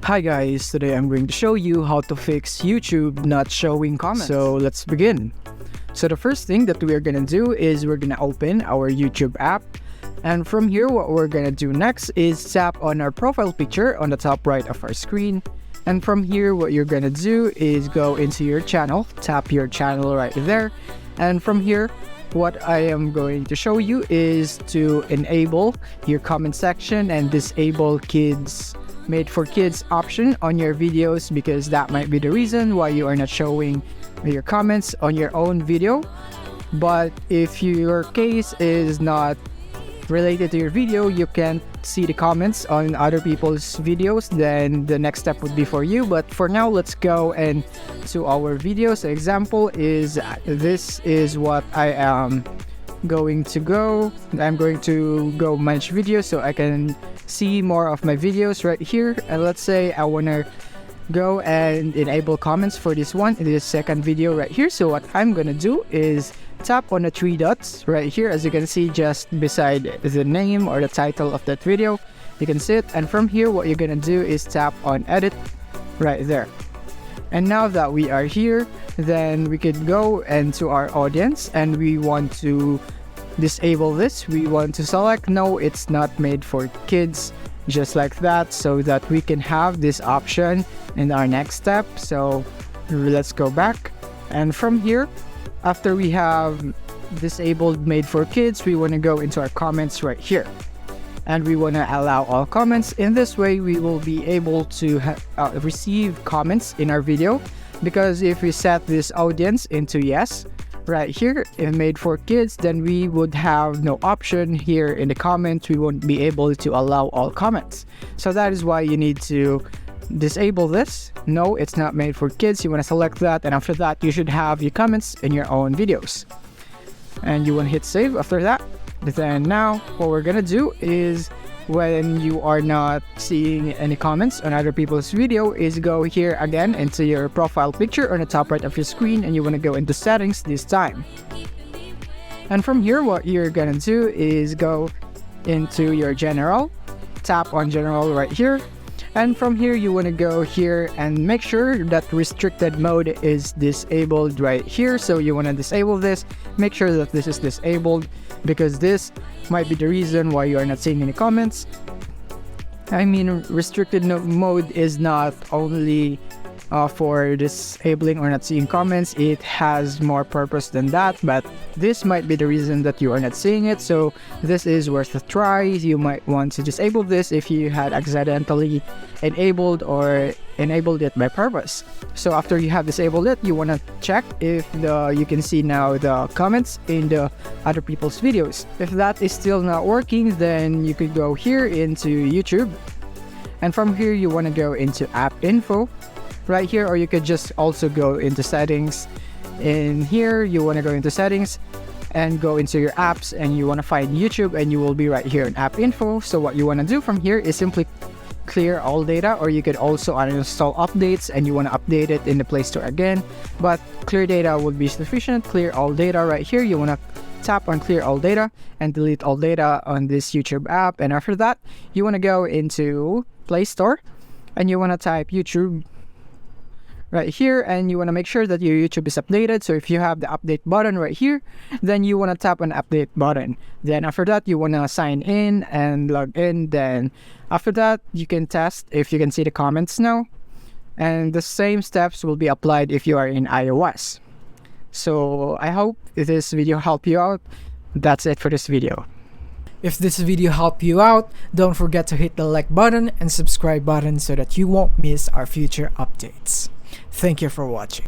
Hi guys, today I'm going to show you how to fix YouTube not showing comments. So let's begin. So the first thing that we're gonna do is we're gonna open our YouTube app, and from here what we're gonna do next is tap on our profile picture on the top right of our screen. And from here what you're gonna do is go into your channel, tap your channel right there, and from here what I am going to show you is to enable your comment section and disable kids made for kids option on your videos, because that might be the reason why you are not showing your comments on your own video. But if your case is not related to your video, you can't see the comments on other people's videos, then the next step would be for you. But for now, let's go and to our videos. The example is this is what I am going to go. I'm going to go manage videos so I can see more of my videos right here. And let's say I want to go and enable comments for this one in this second video right here. So what I'm gonna do is tap on the three dots right here, as you can see just beside the name or the title of that video. You can see it, and from here what you're gonna do is tap on edit right there. And now that we are here, then we could go into our audience and we want to disable this. We want to select no, it's not made for kids, just like that, so that we can have this option in our next step. So let's go back, and from here, after we have disabled made for kids, we want to go into our comments right here, and we want to allow all comments. In this way we will be able to receive comments in our video, because if we set this audience into yes right here in made for kids, then we would have no option here in the comments. We won't be able to allow all comments. So that is why you need to disable this. No, it's not made for kids. You want to select that, and after that you should have your comments in your own videos, and you want to hit save after that. Then now what we're gonna do is, when you are not seeing any comments on other people's video, is go here again into your profile picture on the top right of your screen, and you want to go into settings this time. And from here what you're gonna do is go into your general, tap on general right here, and from here you want to go here and make sure that restricted mode is disabled right here. So you want to disable this, make sure that this is disabled, because this might be the reason why you are not seeing any comments. I mean, restricted mode is not only for disabling or not seeing comments, it has more purpose than that, but this might be the reason that you are not seeing it. So this is worth a try. You might want to disable this if you had accidentally enabled or enabled it by purpose. So after you have disabled it, you want to check if you can see now the comments in the other people's videos. If that is still not working, then you could go here into YouTube, and from here you want to go into app info right here, or you could just also go into settings. In here you want to go into settings and go into your apps, and you want to find YouTube, and you will be right here in app info. So what you want to do from here is simply clear all data, or you could also uninstall updates and you want to update it in the Play Store again, but clear data would be sufficient. Clear all data right here, you want to tap on clear all data and delete all data on this YouTube app. And after that you want to go into Play Store and you want to type YouTube right here, and you want to make sure that your YouTube is updated. So if you have the update button right here, then you want to tap on update button. Then after that you want to sign in and log in. Then after that you can test if you can see the comments now, and the same steps will be applied if you are in iOS. So I hope this video helped you out. That's it for this video. If this video helped you out, don't forget to hit the like button and subscribe button so that you won't miss our future updates. Thank you for watching.